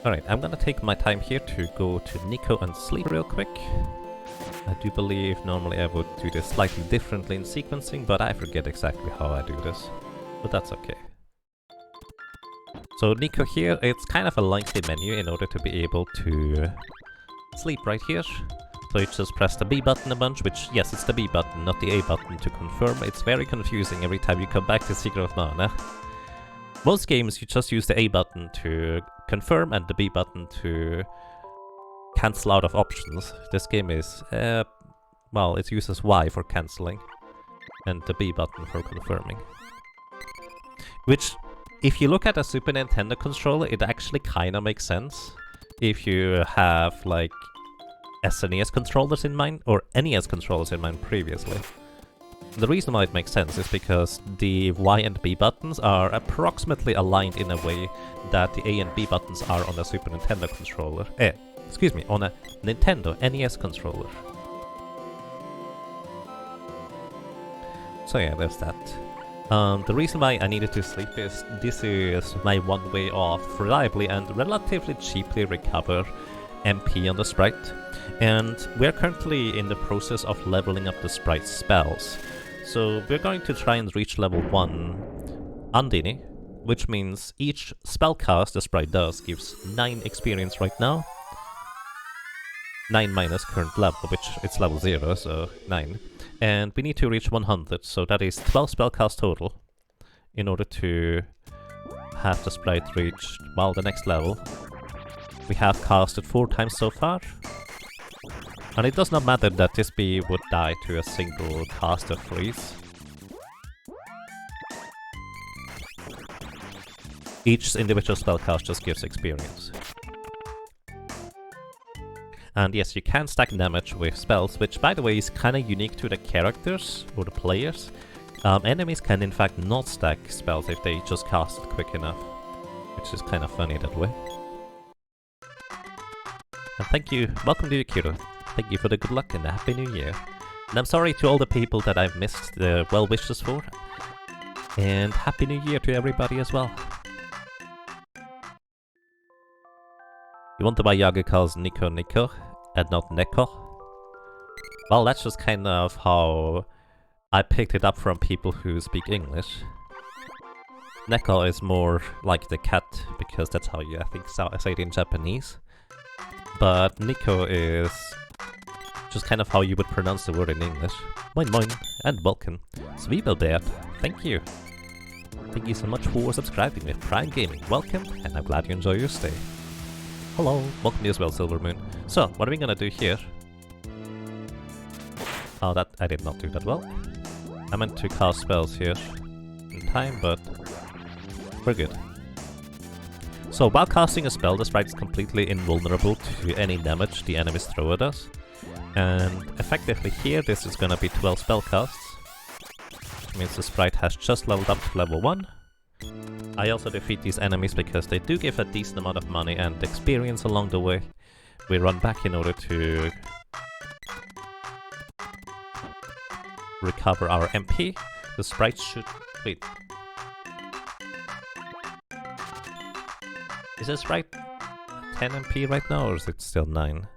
Speaker 1: Alright, I'm gonna take my time here to go to Nico and sleep real quick. I do believe normally I would do this slightly differently in sequencing, but I forget exactly how I do this. But that's okay. So Nico here, it's kind of a lengthy menu in order to be able to sleep right here. So you just press the B button a bunch, which, yes, it's the B button, not the A button to confirm. It's very confusing every time you come back to Secret of Mana. Most games you just use the A button to confirm and the B button to cancel out of options. This game is, well, it uses Y for cancelling and the B button for confirming. Which, if you look at a Super Nintendo controller, it actually kinda makes sense. If you have, like, SNES controllers in mind, or NES controllers in mind previously. The reason why it makes sense is because the Y and B buttons are approximately aligned in a way that the A and B buttons are on a Super Nintendo controller. Excuse me, on a Nintendo NES controller. So yeah, there's that. The reason why I needed to sleep is this is my one way of reliably and relatively cheaply recover MP on the sprite. And we're currently in the process of leveling up the sprite's spells. So we're going to try and reach level 1 Undine, which means each spell cast the sprite does gives 9 experience right now. 9 minus current level, which it's level 0, so 9. And we need to reach 100, so that is 12 spellcast total in order to have the sprite reach, well, the next level. We have casted 4 times so far. And it does not matter that this bee would die to a single caster freeze. Each individual spellcast just gives experience. And yes, you can stack damage with spells, which by the way is kinda unique to the characters, or the players. Enemies can in fact not stack spells if they just cast it quick enough, which is kinda funny that way. And thank you, welcome to Yukiro. Thank you for the good luck and a happy new year. And I'm sorry to all the people that I've missed the well wishes for. And happy new year to everybody as well. You wonder why Yaga calls Nico Nico and not Neko? Well, that's just kind of how I picked it up from people who speak English. Neko is more like the cat, because that's how you, I think, say it in Japanese. But Nico is just kind of how you would pronounce the word in English. Moin moin, and welcome. Zwiebelbert, thank you. Thank you so much for subscribing with Prime Gaming. Welcome, and I'm glad you enjoy your stay. Hello, welcome to you as well, Silvermoon. So, what are we gonna do here? Oh, that I did not do that well. I meant to cast spells here in time, but we're good. So, while casting a spell, the sprite is completely invulnerable to any damage the enemies throw at us. And effectively here, this is gonna be 12 spell casts. Which means the sprite has just leveled up to level 1. I also defeat these enemies because they do give a decent amount of money and experience along the way. We run back in order to recover our MP. The sprite should... wait. Is the sprite 10 MP right now, or is it still 9?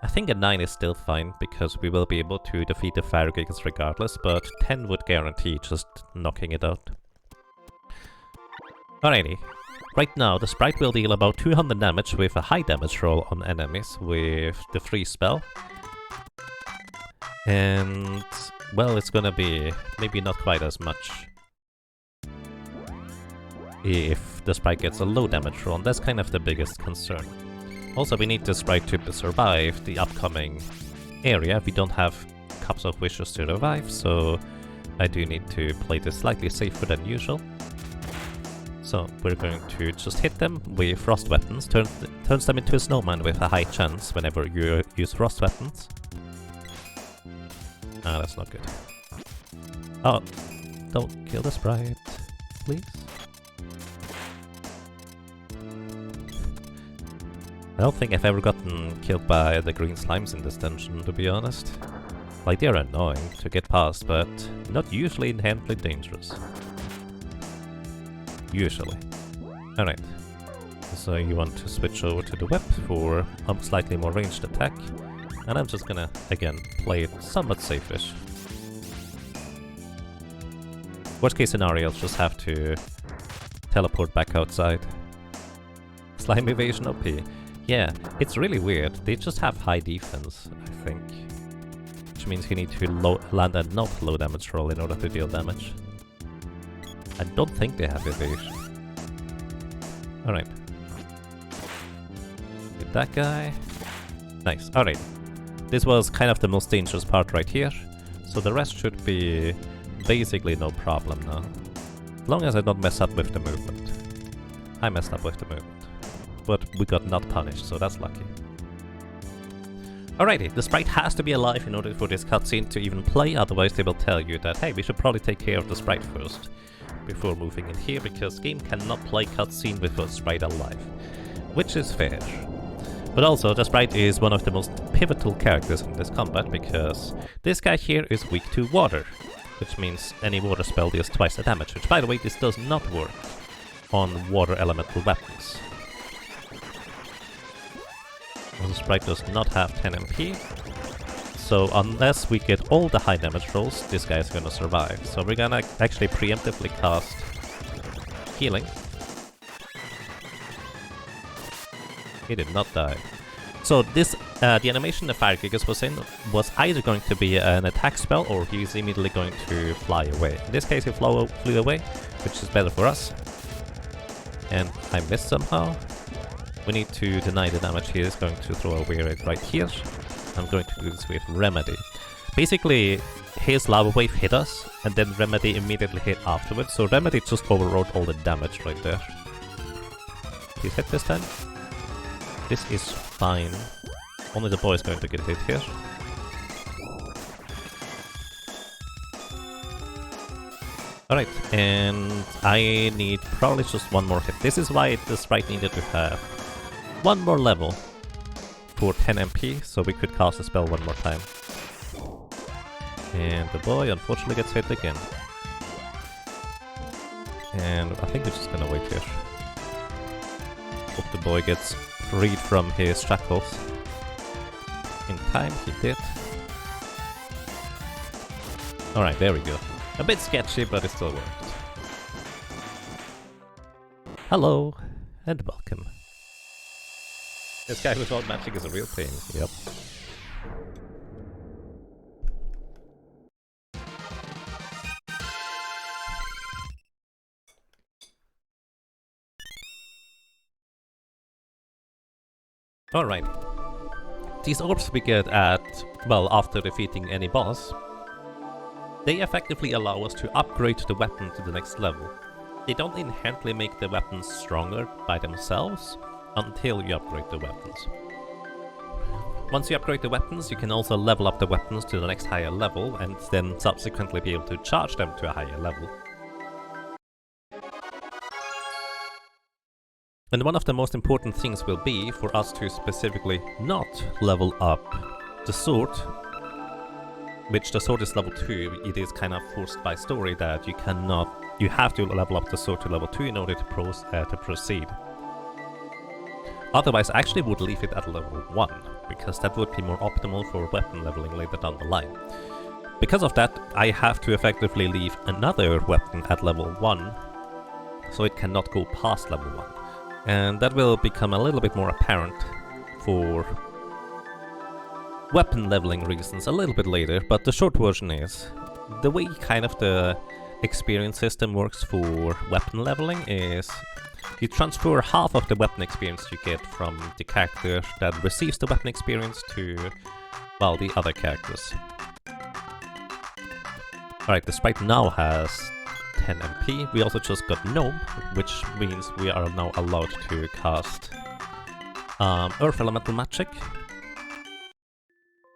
Speaker 1: I think a 9 is still fine, because we will be able to defeat the Fire Gigas regardless, but 10 would guarantee just knocking it out. Alrighty. Right now, the sprite will deal about 200 damage with a high damage roll on enemies with the freeze spell. And, well, it's gonna be maybe not quite as much if the sprite gets a low damage roll. That's kind of the biggest concern. Also, we need the sprite to survive the upcoming area. We don't have Cups of Wishes to revive, so I do need to play this slightly safer than usual. So we're going to just hit them with frost weapons, turns them into a snowman with a high chance whenever you use frost weapons. Ah, that's not good. Oh, don't kill the sprite, please. I don't think I've ever gotten killed by the green slimes in this dungeon, to be honest. Like, they're annoying to get past, but not usually inherently dangerous. Usually. Alright. So you want to switch over to the whip for a slightly more ranged attack. And I'm just gonna, again, play it somewhat safe-ish. Worst case scenario, I'll just have to teleport back outside. Slime evasion OP. Yeah, it's really weird. They just have high defense, I think. Which means you need to land a not low damage roll in order to deal damage. I don't think they have evasion. Alright. Hit that guy. Nice, alright. This was kind of the most dangerous part right here. So the rest should be basically no problem now. As long as I don't mess up with the movement. I messed up with the movement. But we got not punished, so that's lucky. Alrighty, the sprite has to be alive in order for this cutscene to even play, otherwise they will tell you that, hey, we should probably take care of the sprite first before moving in here, because game cannot play cutscene with the sprite alive. Which is fair. But also, the sprite is one of the most pivotal characters in this combat, because this guy here is weak to water, which means any water spell deals twice the damage, which, by the way, this does not work on water elemental weapons. The sprite does not have 10 MP, so unless we get all the high damage rolls, this guy is gonna survive. So we're gonna actually preemptively cast healing. He did not die. So this, the animation the Fire Gigas was in was either going to be an attack spell or he's immediately going to fly away. In this case he flew away, which is better for us. And I missed somehow. We need to deny the damage. He is going to throw a weird right here. I'm going to do this with Remedy. Basically, his lava wave hit us, and then Remedy immediately hit afterwards, so Remedy just overrode all the damage right there. He's hit this time. This is fine. Only the boy is going to get hit here. Alright, and I need probably just one more hit. This is why the sprite needed to have one more level for 10 MP, so we could cast a spell one more time. And the boy unfortunately gets hit again. And I think we're just gonna wait here. Hope the boy gets freed from his shackles. In time, he did. Alright, there we go. A bit sketchy, but it still worked. Hello, and welcome. This guy without magic is a real pain, yep. Alright. These orbs we get at, well, after defeating any boss, they effectively allow us to upgrade the weapon to the next level. They don't inherently make the weapons stronger by themselves, until you upgrade the weapons. Once you upgrade the weapons, you can also level up the weapons to the next higher level, and then subsequently be able to charge them to a higher level. And one of the most important things will be for us to specifically not level up the sword, which the sword is level 2. It is kind of forced by story that you have to level up the sword to level 2 in order to proceed. Otherwise, I actually would leave it at level 1, because that would be more optimal for weapon leveling later down the line. Because of that, I have to effectively leave another weapon at level 1, so it cannot go past level 1. And that will become a little bit more apparent for weapon leveling reasons a little bit later, but the short version is the way kind of the experience system works for weapon leveling is you transfer half of the weapon experience you get from the character that receives the weapon experience to, well, the other characters. Alright, the sprite now has 10 MP. We also just got Gnome, which means we are now allowed to cast Earth Elemental Magic.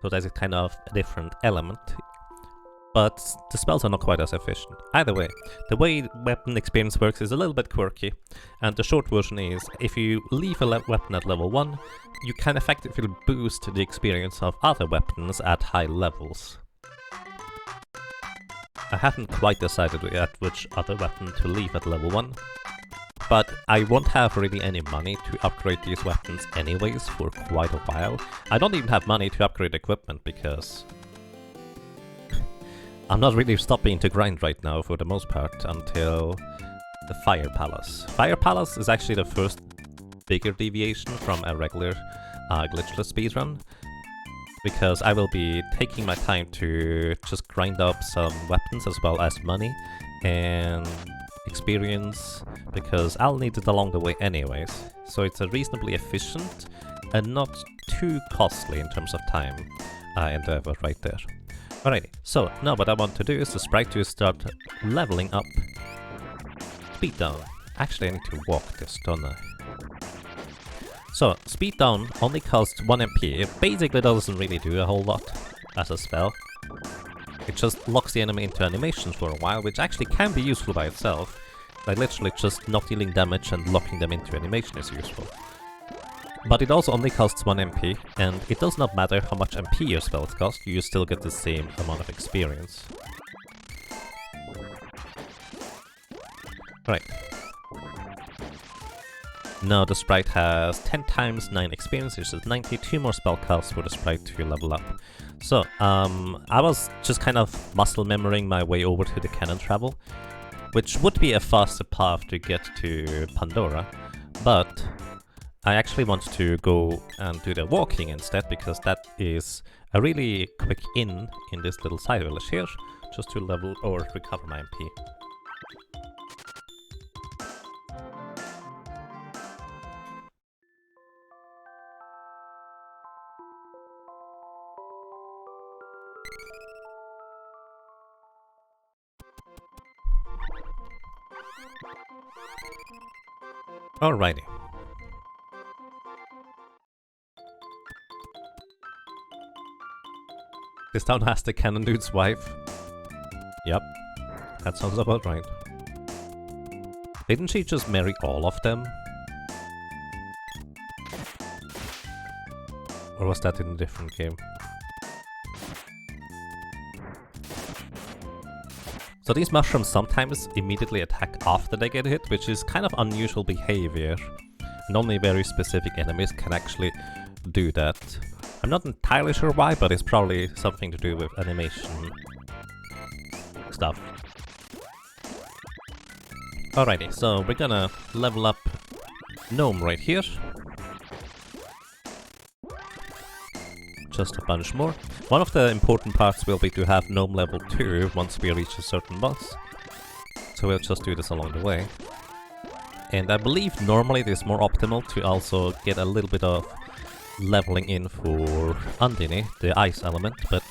Speaker 1: So that's a kind of a different element. But the spells are not quite as efficient. Either way, the way weapon experience works is a little bit quirky, and the short version is, if you leave a weapon at level 1, you can effectively boost the experience of other weapons at high levels. I haven't quite decided yet which other weapon to leave at level 1, but I won't have really any money to upgrade these weapons anyways for quite a while. I don't even have money to upgrade equipment because I'm not really stopping to grind right now for the most part until the Fire Palace. Fire Palace is actually the first bigger deviation from a regular glitchless speedrun, because I will be taking my time to just grind up some weapons as well as money and experience, because I'll need it along the way anyways. So it's a reasonably efficient and not too costly in terms of time endeavor right there. Alrighty, so now what I want to do is the sprite to start leveling up speed down. Actually, I need to walk this, don't I? So, speed down only costs 1 MP. It basically doesn't really do a whole lot as a spell. It just locks the enemy into animations for a while, which actually can be useful by itself. Like literally just not dealing damage and locking them into animation is useful. But it also only costs 1 MP, and it does not matter how much MP your spells cost, you still get the same amount of experience. Right. Now the sprite has 10 times 9 experience, which is 92 more spell casts for the sprite to level up. So, I was just kind of muscle memorying my way over to the cannon travel, which would be a faster path to get to Pandora, but I actually want to go and do the walking instead, because that is a really quick in this little side village here, just to level or recover my MP. Alrighty. This town has the cannon dude's wife. Yep, that sounds about right. Didn't she just marry all of them? Or was that in a different game? So these mushrooms sometimes immediately attack after they get hit, which is kind of unusual behavior. And only very specific enemies can actually do that. I'm not entirely sure why, but it's probably something to do with animation stuff. Alrighty, so we're gonna level up Gnome right here. Just a bunch more. One of the important parts will be to have Gnome level 2 once we reach a certain boss. So we'll just do this along the way. And I believe normally it is more optimal to also get a little bit of leveling in for Undine, the ice element, but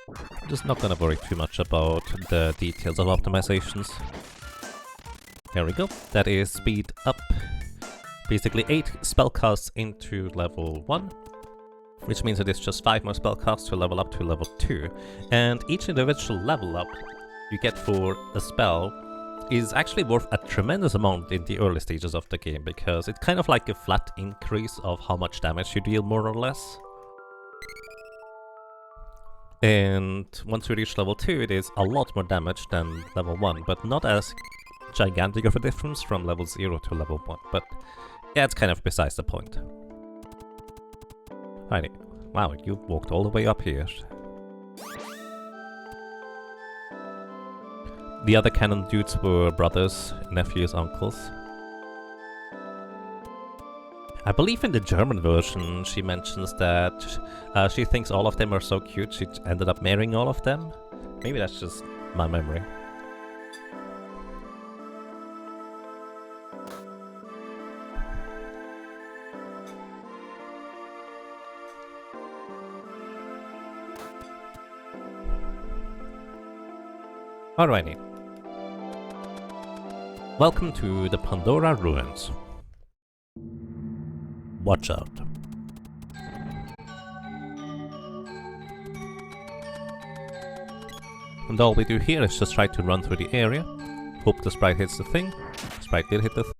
Speaker 1: I'm just not gonna worry too much about the details of optimizations. There we go. That is speed up. Basically 8 spellcasts into level 1. Which means it is just 5 more spellcasts to level up to level 2. And each individual level up you get for a spell is actually worth a tremendous amount in the early stages of the game, because it's kind of like a flat increase of how much damage you deal, more or less. And once we reach level 2, it is a lot more damage than level 1, but not as gigantic of a difference from level 0 to level 1. But yeah, it's kind of besides the point. Alrighty. Wow, you walked all the way up here. The other cannon dudes were brothers, nephews, uncles. I believe in the German version she mentions that she thinks all of them are so cute she ended up marrying all of them. Maybe that's just my memory. Alrighty. Welcome to the Pandora Ruins. Watch out. And all we do here is just try to run through the area, hope the sprite hits the thing. Sprite did hit the